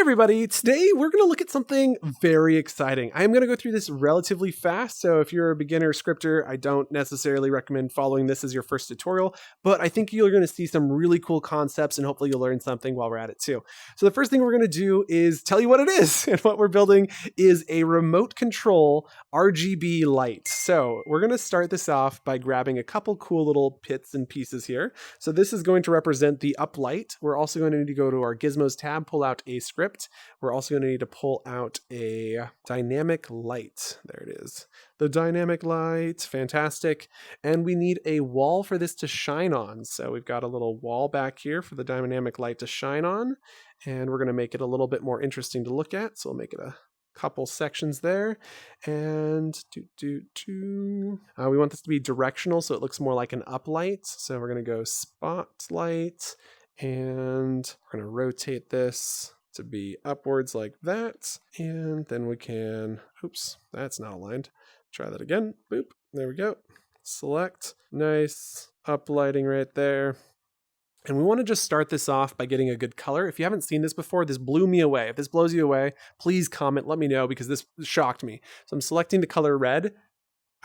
everybody, today we're going to look at something very exciting. I'm going to go through this relatively fast, so if you're a beginner scripter, I don't necessarily recommend following this as your first tutorial, but I think you're going to see some really cool concepts and hopefully you'll learn something while we're at it too. So the first thing we're going to do is tell you what it is, and what we're building is a remote control RGB light. So we're going to start this off by grabbing a couple cool little bits and pieces here. So this is going to represent the up light. We're also going to need to go to our gizmos tab, pull out a script. We're also going to need to pull out a dynamic light. There it is. The dynamic light, fantastic. And we need a wall for this to shine on. So we've got a little wall back here for the dynamic light to shine on. And we're going to make it a little bit more interesting to look at. So we'll make it a couple sections there. And we want this to be directional so it looks more like an up light. So we're going to go spotlight. And we're going to rotate this to be upwards like that. And then we can, oops, that's not aligned. Try that again. Boop. There we go. Select. Nice uplighting right there. And we want to just start this off by getting a good color. If you haven't seen this before, this blew me away. If this blows you away, please comment, let me know, because this shocked me. So I'm selecting the color red.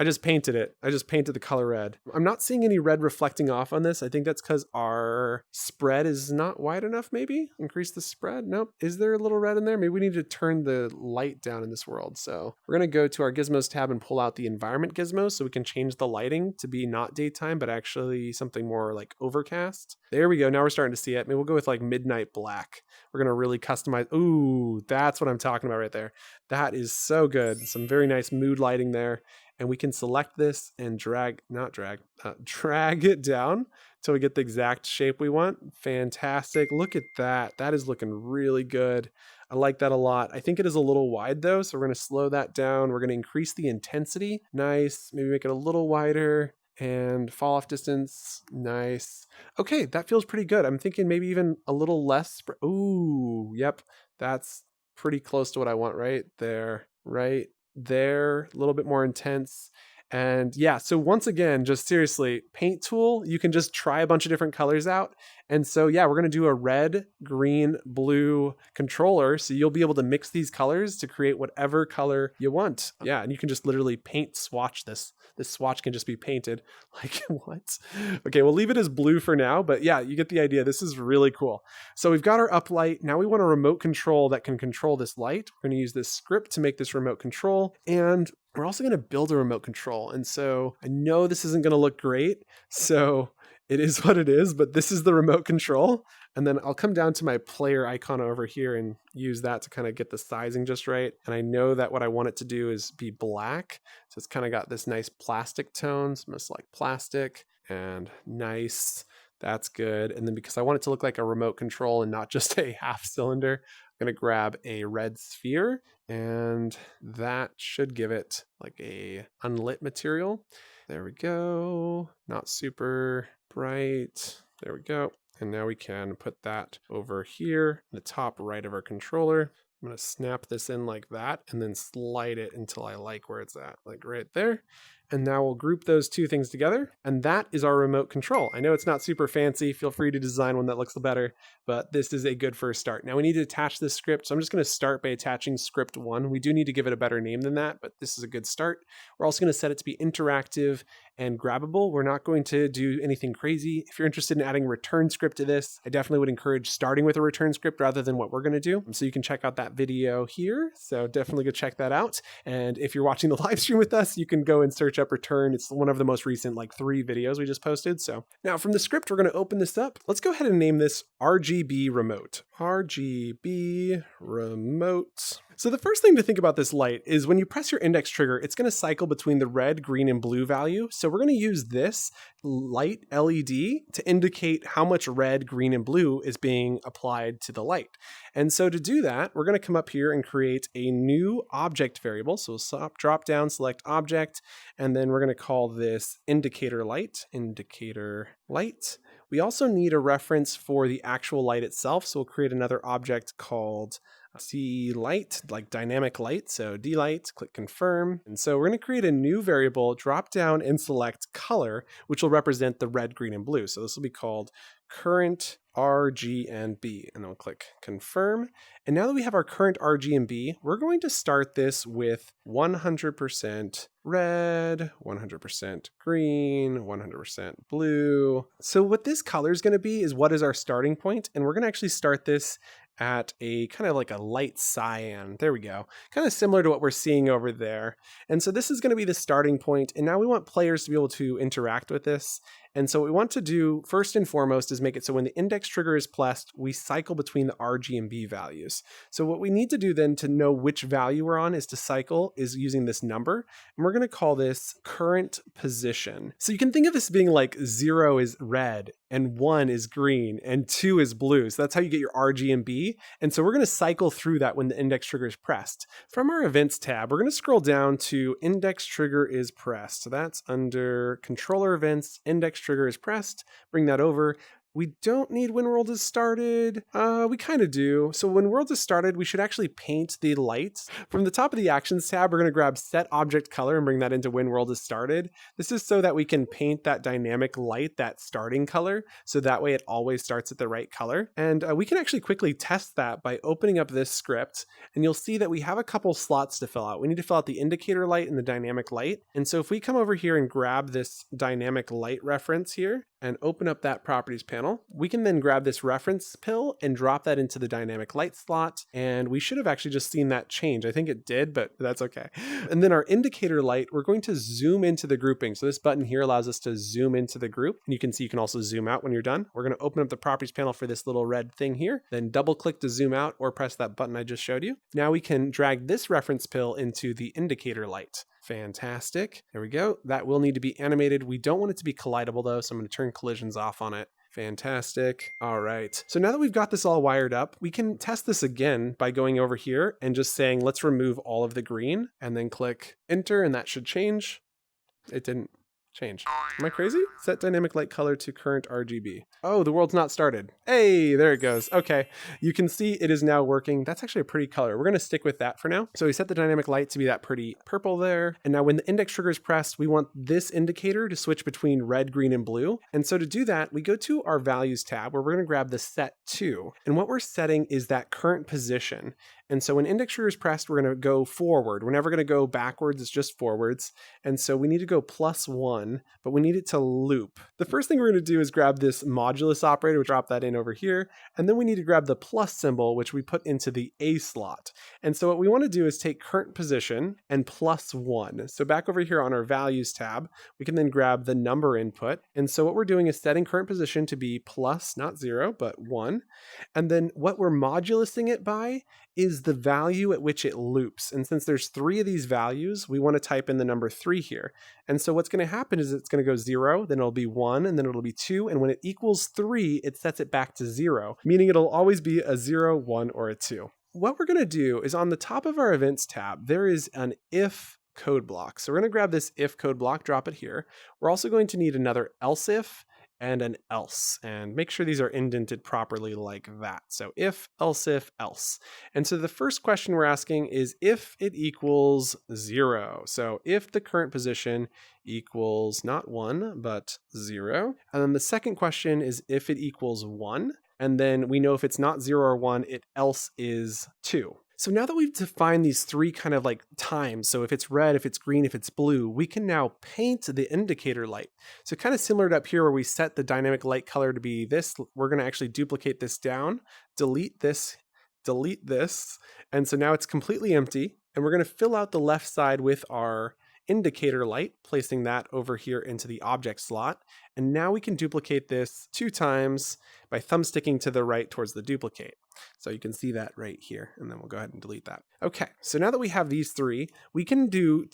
I just painted it. I just painted the color red. I'm not seeing any red reflecting off on this. I think that's because our spread is not wide enough, maybe? Increase the spread? Nope. Is there a little red in there? Maybe we need to turn the light down in this world. So we're going to go to our gizmos tab and pull out the environment gizmo so we can change the lighting to be not daytime, but actually something more like overcast. There we go. Now we're starting to see it. Maybe we'll go with like midnight black. We're going to really customize. Ooh, that's what I'm talking about right there. That is so good. Some very nice mood lighting there. And we can select this and drag it down till we get the exact shape we want. Fantastic. Look at that. That is looking really good. I like that a lot. I think it is a little wide though, so we're going to slow that down. We're going to increase the intensity. Nice. Maybe make it a little wider. And fall off distance. Nice. Okay, that feels pretty good. I'm thinking maybe even a little less. Ooh, yep. That's pretty close to what I want right there. Right there, a little bit more intense. And yeah, so once again, just seriously, paint tool, you can just try a bunch of different colors out. And so yeah, we're going to do a red, green, blue controller. So you'll be able to mix these colors to create whatever color you want. Yeah, and you can just literally paint swatch this. This swatch can just be painted. Like what? Okay, we'll leave it as blue for now, but yeah, you get the idea. This is really cool. So we've got our up light. Now we want a remote control that can control this light. We're going to use this script to make this remote control. And we're also going to build a remote control. And so I know this isn't going to look great. So it is what it is, but this is the remote control. And then I'll come down to my player icon over here and use that to kind of get the sizing just right. And I know that what I want it to do is be black. So it's kind of got this nice plastic tones, almost like plastic, and nice. That's good. And then because I want it to look like a remote control and not just a half cylinder, I'm going to grab a red sphere, and that should give it like a unlit material. There we go. Not super bright. There we go. And now we can put that over here in the top right of our controller. I'm going to snap this in like that and then slide it until I like where it's at, like right there. And now we'll group those two things together. And that is our remote control. I know it's not super fancy. Feel free to design one that looks better, but this is a good first start. Now we need to attach this script. So I'm just going to start by attaching script 1. We do need to give it a better name than that, but this is a good start. We're also going to set it to be interactive and grabbable. We're not going to do anything crazy. If you're interested in adding a return script to this, I definitely would encourage starting with a return script rather than what we're going to do. So you can check out that video here. So definitely go check that out. And if you're watching the live stream with us, you can go and search up return. It's one of the most recent like 3 videos we just posted. So now from the script, we're going to open this up. Let's go ahead and name this RGB remote. RGB remote. So the first thing to think about this light is when you press your index trigger, it's going to cycle between the red, green, and blue value. So we're going to use this light LED to indicate how much red, green, and blue is being applied to the light. And so to do that, we're going to come up here and create a new object variable. So we'll drop down, select object, and then we're going to call this indicator light. We also need a reference for the actual light itself. So we'll create another object called C light, like dynamic light. So D light, click confirm. And so we're going to create a new variable, drop down and select color, which will represent the red, green, and blue. So this will be called current RGB, and then we'll click confirm. And now that we have our current RGB, we're going to start this with 100% red, 100% green, 100% blue. So what this color is going to be is what is our starting point, and we're going to actually start this at a kind of like a light cyan. There we go. Kind of similar to what we're seeing over there. And so this is going to be the starting point. And now we want players to be able to interact with this. And so what we want to do first and foremost is make it so when the index trigger is pressed, we cycle between the RG and B values. So what we need to do then to know which value we're on is to cycle is using this number. And we're going to call this current position. So you can think of this being like 0 is red and 1 is green and 2 is blue. So that's how you get your RG and B. And so we're going to cycle through that when the index trigger is pressed. From our events tab, we're going to scroll down to index trigger is pressed. So that's under controller events, index trigger is pressed. Bring that over. We don't need when world is started. We kind of do. So when world is started, we should actually paint the lights. From the top of the actions tab, we're going to grab set object color and bring that into when world is started. This is so that we can paint that dynamic light, that starting color. So that way it always starts at the right color. And we can actually quickly test that by opening up this script. And you'll see that we have a couple slots to fill out. We need to fill out the indicator light and the dynamic light. And so if we come over here and grab this dynamic light reference here, and open up that properties panel, we can then grab this reference pill and drop that into the dynamic light slot. And we should have actually just seen that change. I think it did, but that's okay. And then our indicator light, we're going to zoom into the grouping. So this button here allows us to zoom into the group. And you can see you can also zoom out when you're done. We're going to open up the properties panel for this little red thing here, then double click to zoom out or press that button I just showed you. Now we can drag this reference pill into the indicator light. Fantastic. There we go. That will need to be animated. We don't want it to be collidable though, so I'm going to turn collisions off on it. Fantastic. All right. So now that we've got this all wired up, we can test this again by going over here and just saying, let's remove all of the green and then click enter, and that should change. It didn't change. Am I crazy? Set dynamic light color to current RGB. Oh, the world's not started. Hey, there it goes. Okay. You can see it is now working. That's actually a pretty color. We're going to stick with that for now. So we set the dynamic light to be that pretty purple there. And now when the index trigger is pressed, we want this indicator to switch between red, green, and blue. And so to do that, we go to our values tab where we're going to grab the set to. And what we're setting is that current position. And so when index trigger is pressed, we're going to go forward. We're never going to go backwards. It's just forwards. And so we need to go +1, but we need it to loop. The first thing we're going to do is grab this modulus operator, drop that in over here. And then we need to grab the plus symbol, which we put into the A slot. And so what we want to do is take current position and +1. So back over here on our values tab, we can then grab the number input. And so what we're doing is setting current position to be plus, not 0, but 1. And then what we're modulusing it by is the value at which it loops. And since there's 3 of these values, we want to type in the number 3 here. And so what's going to happen is it's going to go 0, then it'll be 1, and then it'll be 2. And when it equals 3, it sets it back to 0, meaning it'll always be a 0, 1, or a 2. What we're going to do is on the top of our events tab, there is an if code block. So we're going to grab this if code block, drop it here. We're also going to need another else if and an else, and make sure these are indented properly like that. So if, else. And so the first question we're asking is if it equals 0. So if the current position equals not 1, but 0. And then the second question is if it equals 1. And then we know if it's not 0 or 1, it else is 2. So now that we've defined these 3 kind of like times, so if it's red, if it's green, if it's blue, we can now paint the indicator light. So kind of similar to up here where we set the dynamic light color to be this, we're going to actually duplicate this down, delete this, and so now it's completely empty. And we're going to fill out the left side with our indicator light, placing that over here into the object slot. And now we can duplicate this 2 times by thumbsticking to the right towards the duplicate. So you can see that right here, and then we'll go ahead and delete that. Okay, so now that we have these 3, we can do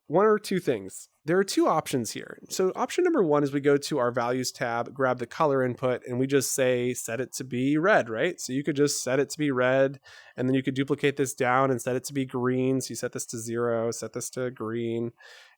one or two things. There are 2 options here. So option number 1 is we go to our values tab, grab the color input, and we just say set it to be red, right? So you could just set it to be red, and then you could duplicate this down and set it to be green. So you set this to 0, set this to green,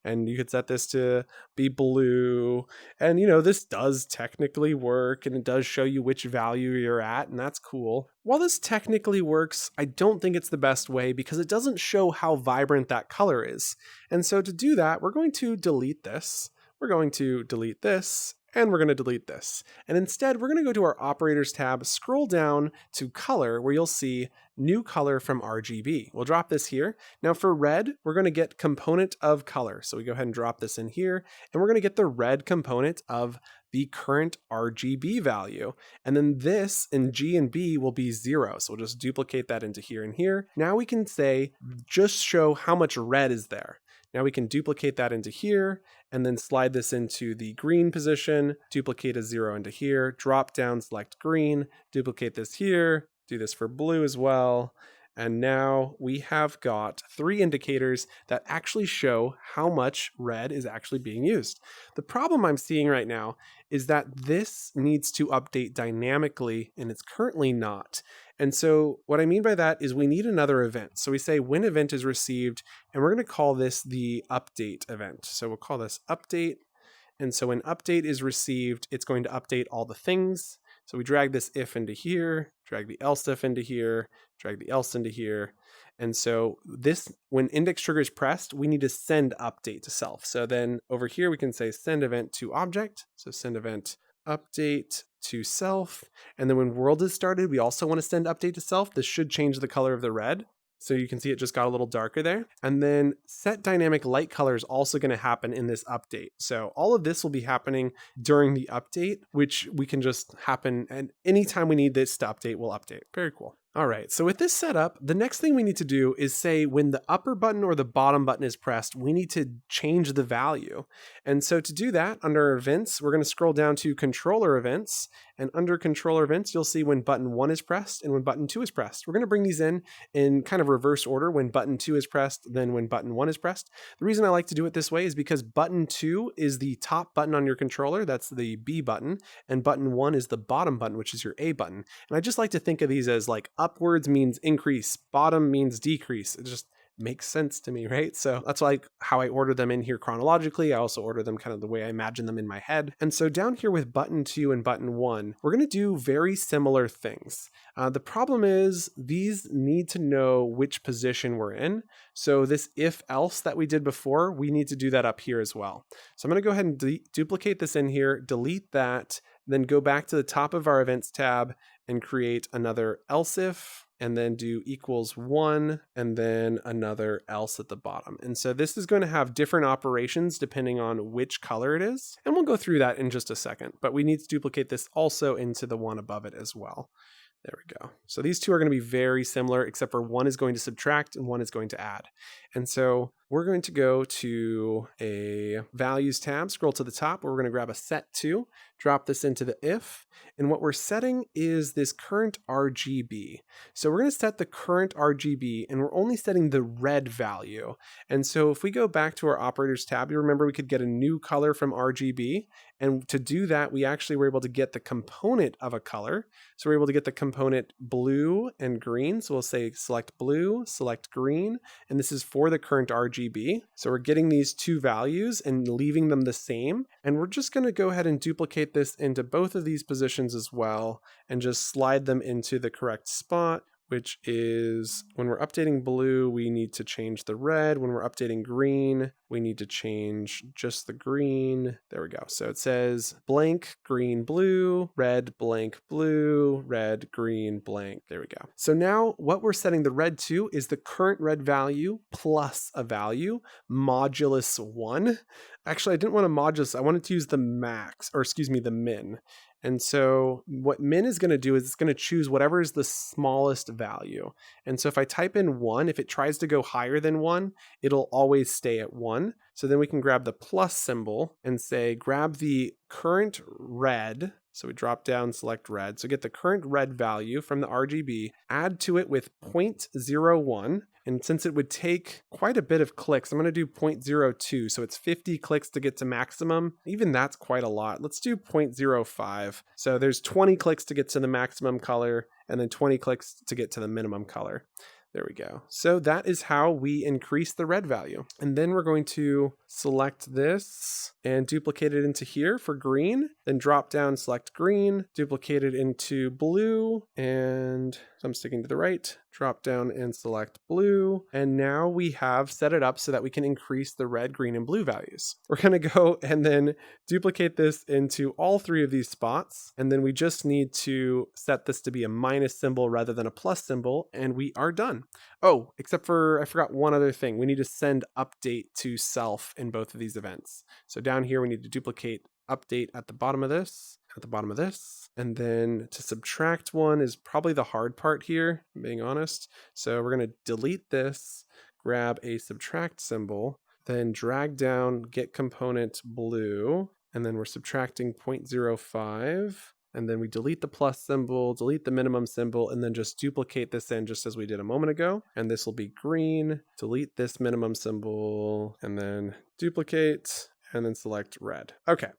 and you could set this to be blue. And this does technically work, and it does show you which value you're at, and that's cool. While this technically works, I don't think it's the best way because it doesn't show how vibrant that color is. And so to do that, we're going to delete this. We're going to delete this, And we're going to delete this. And instead, we're going to go to our operators tab, scroll down to color, where you'll see new color from RGB. We'll drop this here. Now for red, we're going to get component of color. So we go ahead and drop this in here, and we're going to get the red component of the current RGB value. And then this in G and B will be 0. So we'll just duplicate that into here and here. Now we can say, just show how much red is there. Now we can duplicate that into here and then slide this into the green position, duplicate a 0 into here, drop down, select green, duplicate this here, do this for blue as well. And now we have got 3 indicators that actually show how much red is actually being used. The problem I'm seeing right now is that this needs to update dynamically, and it's currently not. And so what I mean by that is we need another event. So we say when event is received, and we're going to call this the update event. So we'll call this update. And so when update is received, it's going to update all the things. So we drag this if into here, drag the else if into here, drag the else into here. And so this, when index trigger is pressed, we need to send update to self. So then over here, we can say send event to object. So send event update to self. And then when world is started, we also want to send update to self. This should change the color of the red. So you can see it just got a little darker there. And then set dynamic light color is also going to happen in this update. So all of this will be happening during the update, which we can just happen. And anytime we need this to update, we'll update. Very cool. All right, so with this setup, the next thing we need to do is say when the upper button or the bottom button is pressed, we need to change the value. And so to do that, under events, we're going to scroll down to controller events. And under controller events, you'll see when button 1 is pressed and when button 2 is pressed. We're going to bring these in kind of reverse order, when button 2 is pressed, then when button 1 is pressed. The reason I like to do it this way is because button 2 is the top button on your controller, that's the B button, and button 1 is the bottom button, which is your A button. And I just like to think of these as like upwards means increase, bottom means decrease. It just makes sense to me, right? So that's like how I order them in here chronologically. I also order them kind of the way I imagine them in my head. And so down here with button 2 and button 1, we're going to do very similar things. The problem is these need to know which position we're in. So this if else that we did before, we need to do that up here as well. So I'm going to go ahead and duplicate this in here, delete that, then go back to the top of our events tab and create another else if, and then do equals 1, and then another else at the bottom. And so this is going to have different operations depending on which color it is. And we'll go through that in just a second, but we need to duplicate this also into the one above it as well. There we go. So these two are going to be very similar, except for one is going to subtract and one is going to add. And so we're going to go to a values tab, scroll to the top, where we're going to grab a set to, drop this into the if, and what we're setting is this current RGB. So we're going to set the current RGB, and we're only setting the red value. And so if we go back to our operators tab, you remember we could get a new color from RGB, and to do that, we actually were able to get the component of a color. So we're able to get the component blue and green. So we'll say select blue, select green, and this is for the current RGB. So we're getting these two values and leaving them the same. And we're just going to go ahead and duplicate this into both of these positions as well, and just slide them into the correct spot, which is when we're updating blue, we need to change the red. When we're updating green, we need to change just the green. There we go. So it says blank, green, blue, red, blank, blue, red, green, blank. There we go. So now what we're setting the red to is the current red value plus a value modulus 1. Actually, I didn't want to modulus. I wanted to use the max, or excuse me, the min. And so what min is going to do is it's going to choose whatever is the smallest value. And so if I type in 1, if it tries to go higher than 1, it'll always stay at 1. So then we can grab the plus symbol and say, grab the current red. So we drop down, select red. So get the current red value from the RGB, add to it with 0.01. And since it would take quite a bit of clicks, I'm going to do 0.02. So it's 50 clicks to get to maximum. Even that's quite a lot. Let's do 0.05. So there's 20 clicks to get to the maximum color, and then 20 clicks to get to the minimum color. There we go. So that is how we increase the red value. And then we're going to select this and duplicate it into here for green, then drop down, select green, duplicate it into blue, and So I'm sticking to the right, drop down and select blue. And now we have set it up so that we can increase the red, green, and blue values. We're going to go and then duplicate this into all 3 of these spots. And then we just need to set this to be a minus symbol rather than a plus symbol. And we are done. Oh, except for I forgot one other thing. We need to send update to self in both of these events. So down here, we need to duplicate update at the bottom of this, and then to subtract one is probably the hard part here, being honest. So we're going to delete this, grab a subtract symbol, then drag down get component blue, and then we're subtracting 0.05. And then we delete the plus symbol, delete the minimum symbol, and then just duplicate this in just as we did a moment ago. And this will be green, delete this minimum symbol, and then duplicate, and then select red. Okay,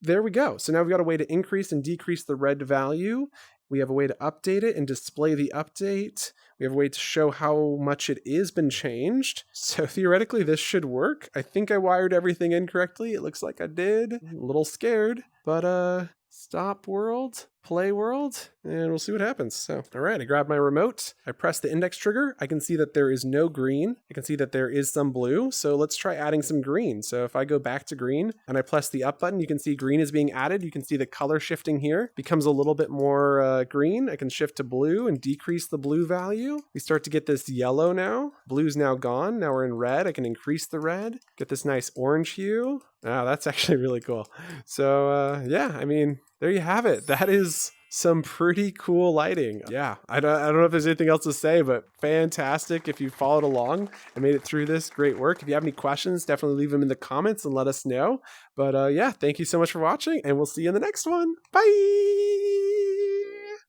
there we go. So now we've got a way to increase and decrease the red value. We have a way to update it and display the update. We have a way to show how much it is been changed. So theoretically, this should work. I think I wired everything incorrectly. It looks like I did. I'm a little scared, but stop world, play world, and we'll see what happens. So, all right, I grab my remote. I press the index trigger. I can see that there is no green. I can see that there is some blue. So let's try adding some green. So if I go back to green and I press the up button, you can see green is being added. You can see the color shifting here becomes a little bit more green. I can shift to blue and decrease the blue value. We start to get this yellow now. Blue's now gone. Now we're in red. I can increase the red, get this nice orange hue. Oh, that's actually really cool. So yeah, I mean, there you have it. That is some pretty cool lighting. Yeah, I don't know if there's anything else to say, but fantastic. If you followed along and made it through this, great work. If you have any questions, definitely leave them in the comments and let us know. But yeah, thank you so much for watching, and we'll see you in the next one. Bye!